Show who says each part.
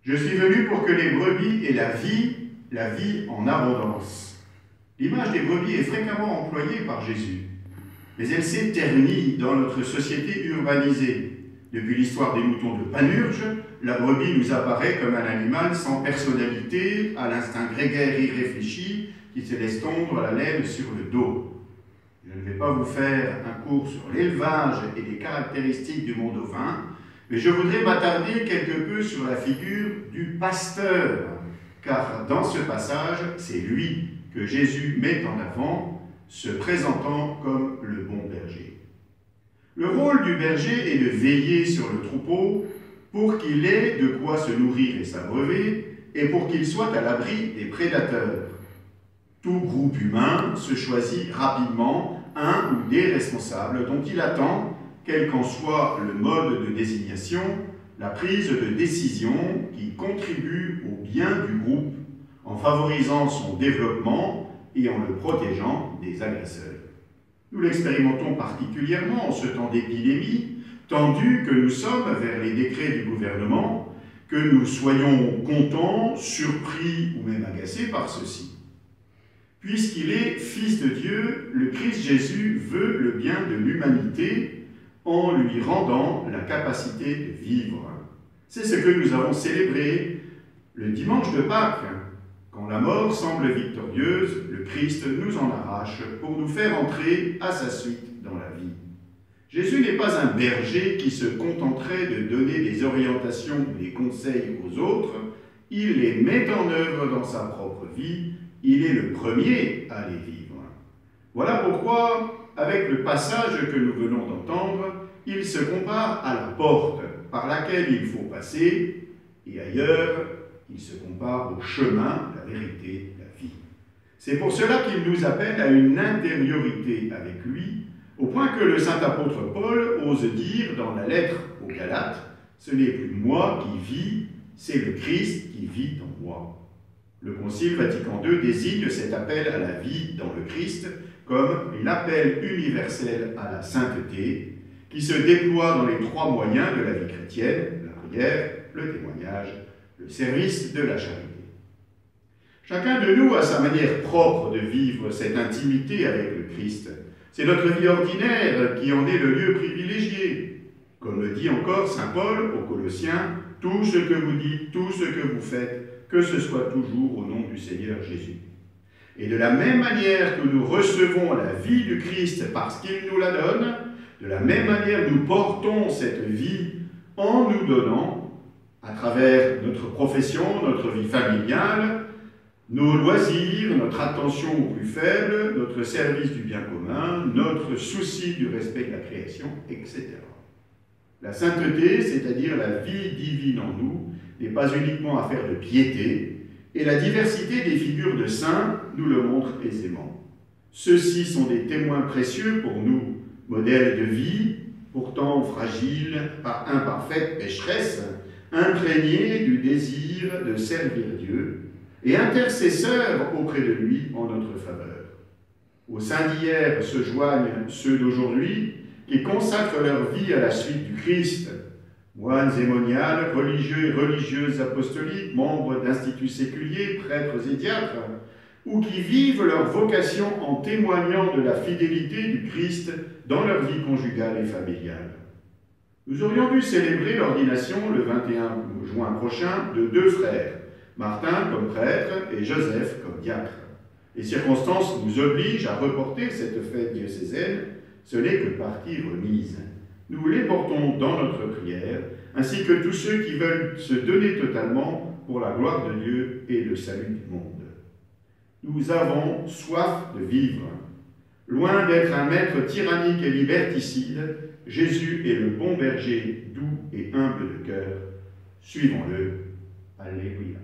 Speaker 1: Je suis venu pour que les brebis aient la vie en abondance. L'image des brebis est fréquemment employée par Jésus, mais elle s'est ternie dans notre société urbanisée. Depuis l'histoire des moutons de Panurge, la brebis nous apparaît comme un animal sans personnalité, à l'instinct grégaire irréfléchi, qui se laisse tondre la laine sur le dos. Je ne vais pas vous faire un cours sur l'élevage et les caractéristiques du monde ovin, mais je voudrais m'attarder quelque peu sur la figure du pasteur, car dans ce passage, c'est lui que Jésus met en avant, se présentant comme le bon berger. Le rôle du berger est de veiller sur le troupeau pour qu'il ait de quoi se nourrir et s'abreuver, et pour qu'il soit à l'abri des prédateurs. Tout groupe humain se choisit rapidement un ou des responsables dont il attend, quel qu'en soit le mode de désignation, la prise de décision qui contribue au bien du groupe en favorisant son développement et en le protégeant des agresseurs. Nous l'expérimentons particulièrement en ce temps d'épidémie, tendu que nous sommes vers les décrets du gouvernement, que nous soyons contents, surpris ou même agacés par ceux-ci. Puisqu'il est Fils de Dieu, le Christ Jésus veut le bien de l'humanité en lui rendant la capacité de vivre. C'est ce que nous avons célébré le dimanche de Pâques. Quand la mort semble victorieuse, le Christ nous en arrache pour nous faire entrer à sa suite dans la vie. Jésus n'est pas un berger qui se contenterait de donner des orientations ou des conseils aux autres, il les met en œuvre dans sa propre vie, il est le premier à les vivre. Voilà pourquoi, avec le passage que nous venons d'entendre, il se compare à la porte par laquelle il faut passer, et ailleurs, il se compare au chemin, la vérité, la vie. C'est pour cela qu'il nous appelle à une intériorité avec lui, au point que le saint apôtre Paul ose dire dans la lettre aux Galates, « Ce n'est plus moi qui vis, c'est le Christ qui vit en moi ». Le Concile Vatican II désigne cet appel à la vie dans le Christ comme l'appel universel à la sainteté, qui se déploie dans les trois moyens de la vie chrétienne, la prière, le témoignage, le service de la charité. Chacun de nous a sa manière propre de vivre cette intimité avec le Christ. C'est notre vie ordinaire qui en est le lieu privilégié. Comme le dit encore saint Paul aux Colossiens, « Tout ce que vous dites, tout ce que vous faites, que ce soit toujours au nom du Seigneur Jésus. » Et de la même manière que nous recevons la vie du Christ parce qu'il nous la donne, de la même manière nous portons cette vie en nous donnant, à travers notre profession, notre vie familiale, nos loisirs, notre attention aux plus faibles, notre service du bien commun, notre souci du respect de la création, etc. La sainteté, c'est-à-dire la vie divine en nous, n'est pas uniquement affaire de piété, et la diversité des figures de saints nous le montre aisément. Ceux-ci sont des témoins précieux pour nous, modèles de vie, pourtant fragiles, imparfaites, pécheresses, imprégnés du désir de servir Dieu, et intercesseurs auprès de lui en notre faveur. Aux saints d'hier se joignent ceux d'aujourd'hui qui consacrent leur vie à la suite du Christ, moines et moniales, religieux et religieuses apostoliques, membres d'instituts séculiers, prêtres et diacres, ou qui vivent leur vocation en témoignant de la fidélité du Christ dans leur vie conjugale et familiale. Nous aurions dû célébrer l'ordination le 21 juin prochain de deux frères, Martin comme prêtre et Joseph comme diacre. Les circonstances nous obligent à reporter cette fête diocésaine, ce n'est que partie remise. Nous les portons dans notre prière, ainsi que tous ceux qui veulent se donner totalement pour la gloire de Dieu et le salut du monde. Nous avons soif de vivre. Loin d'être un maître tyrannique et liberticide, Jésus est le bon berger, doux et humble de cœur. Suivons-le. Alléluia.